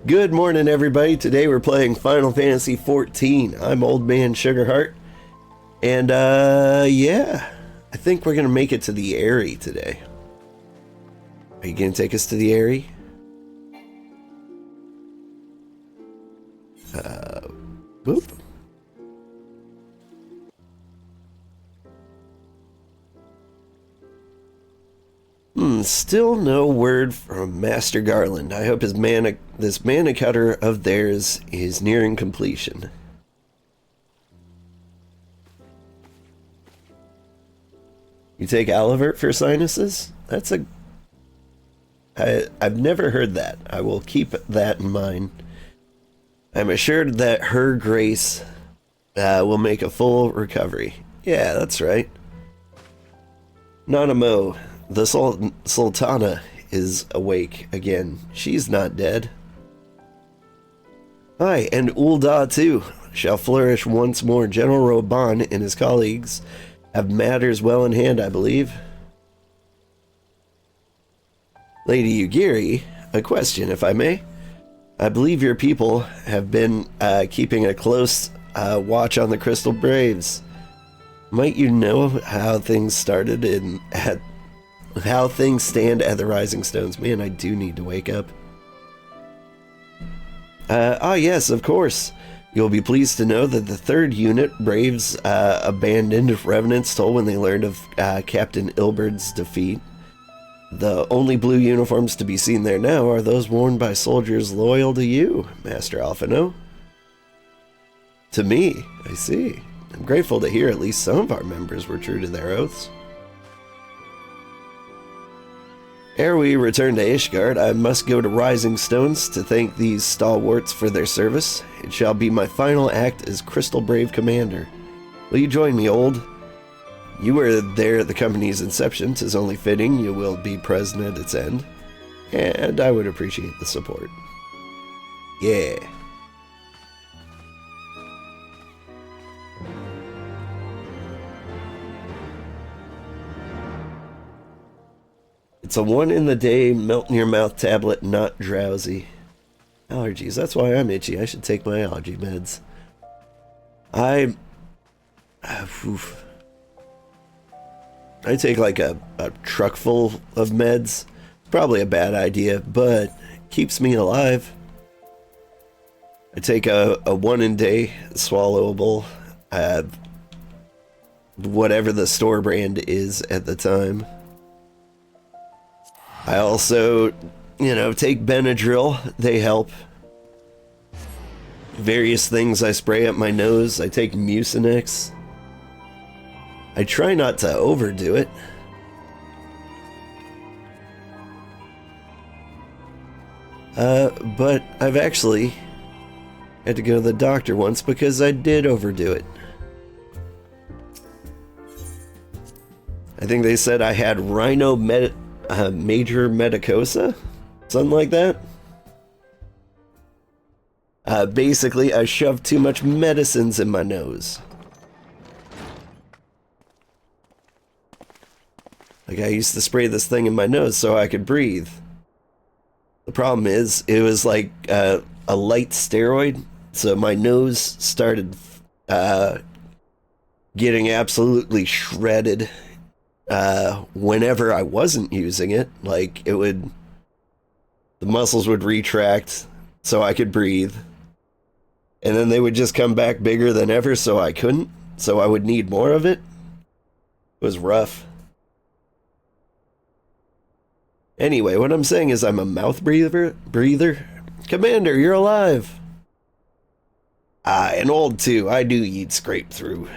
Good morning, everybody. Today we're playing Final Fantasy XIV. I'm Old Man Sugarheart. And, yeah. I think we're gonna make it to the Aery today. Are you gonna take us to the Aery? Boop. Still no word from Master Garland. I hope this mana cutter of theirs is nearing completion. You take Alivert for sinuses? I've never heard that. I will keep that in mind. I'm assured that her grace will make a full recovery. Yeah, that's right. Nanamo, the Sultana, is awake again. She's not dead. Aye, and Ul'dah too shall flourish once more. General Roban and his colleagues have matters well in hand, I believe. Lady Ugiri, a question, if I may. I believe your people have been keeping a close watch on the Crystal Braves. Might you know how things started how things stand at the Rising Stones? Man, I do need to wake up. Yes, of course. You'll be pleased to know that the 3rd Unit Braves abandoned Revenant's Toll when they learned of Captain Ilberd's defeat. The only blue uniforms to be seen there now are those worn by soldiers loyal to you, Master Alphino. To me, I see. I'm grateful to hear at least some of our members were true to their oaths. Ere we return to Ishgard, I must go to Rising Stones to thank these stalwarts for their service. It shall be my final act as Crystal Brave Commander. Will you join me, Old? You were there at the company's inception. 'Tis only fitting you will be present at its end. And I would appreciate the support. Yeah. It's a one in the day, melt in your mouth tablet, not drowsy. Allergies, that's why I'm itchy. I should take my allergy meds. I take like a truck full of meds. Probably a bad idea, but keeps me alive. I take a one in day swallowable, whatever the store brand is at the time. I also, take Benadryl. They help. Various things I spray up my nose. I take Mucinex. I try not to overdo it. But I've actually had to go to the doctor once because I did overdo it. I think they said I had major medicosa? Something like that? Basically, I shoved too much medicines in my nose. Like, I used to spray this thing in my nose so I could breathe. The problem is, it was like a light steroid, so my nose started getting absolutely shredded whenever I wasn't using it. Like, the muscles would retract so I could breathe, and then they would just come back bigger than ever so I couldn't, so I would need more of it. It was rough. Anyway, what I'm saying is I'm a mouth breather. Commander, you're alive. And old too. I do eat scrape through.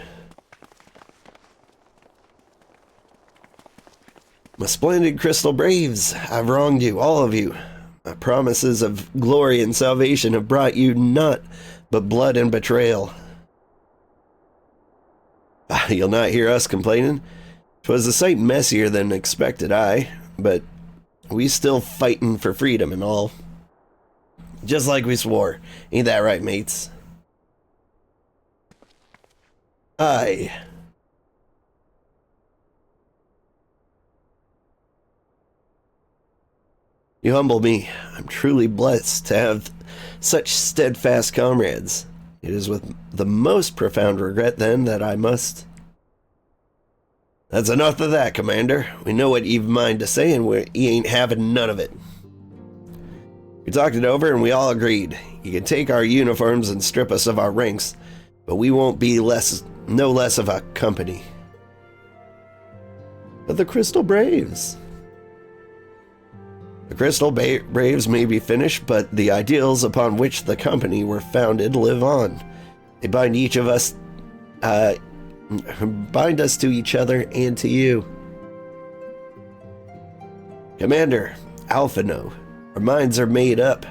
My splendid Crystal Braves, I've wronged you, all of you. My promises of glory and salvation have brought you naught but blood and betrayal. You'll not hear us complaining. 'Twas a sight messier than expected, but we still fighting for freedom and all. Just like we swore. Ain't that right, mates? Aye. You humble me. I'm truly blessed to have such steadfast comrades. It is with the most profound regret, then, that I must... That's enough of that, Commander. We know what you've mind to say, and we ain't having none of it. We talked it over, and we all agreed. You can take our uniforms and strip us of our ranks, but we won't be no less of a company. But the Crystal Braves... The Crystal Braves may be finished, but the ideals upon which the company were founded live on. They bind each of us, bind us to each other and to you. Commander, Alphino, our minds are made up,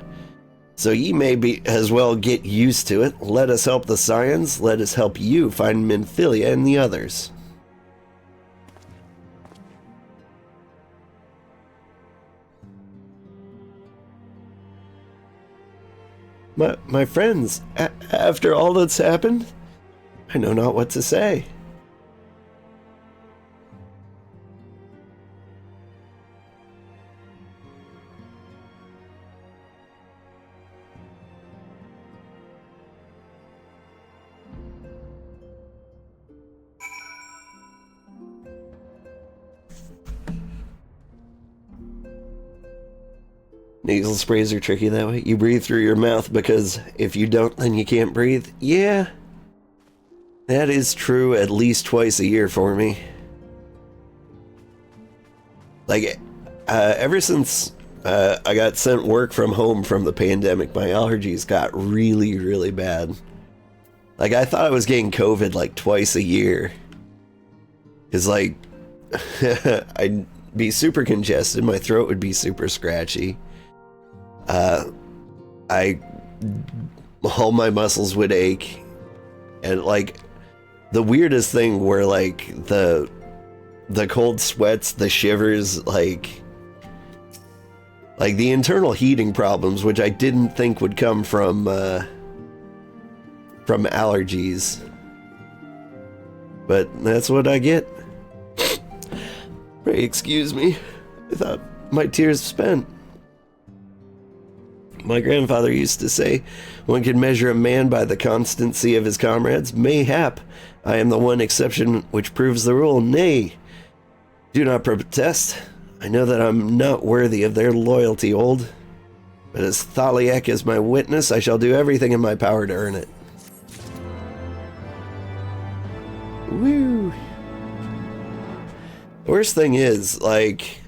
so ye may be as well get used to it. Let us help the Scions, let us help you find Minfilia and the others. My friends, after all that's happened, I know not what to say. Nasal sprays are tricky that way. You breathe through your mouth because if you don't, then you can't breathe. Yeah, that is true at least twice a year for me. Like, ever since I got sent work from home from the pandemic, my allergies got really, really bad. Like, I thought I was getting COVID like twice a year. Because, like, I'd be super congested, my throat would be super scratchy. All my muscles would ache, and like the weirdest thing were like the cold sweats, the shivers, like the internal heating problems, which I didn't think would come from allergies, but that's what I get. Pray excuse me, I thought my tears spent. My grandfather used to say, one can measure a man by the constancy of his comrades. Mayhap, I am the one exception which proves the rule. Nay, do not protest. I know that I'm not worthy of their loyalty, old. But as Thaliak is my witness, I shall do everything in my power to earn it. Woo! The worst thing is, like...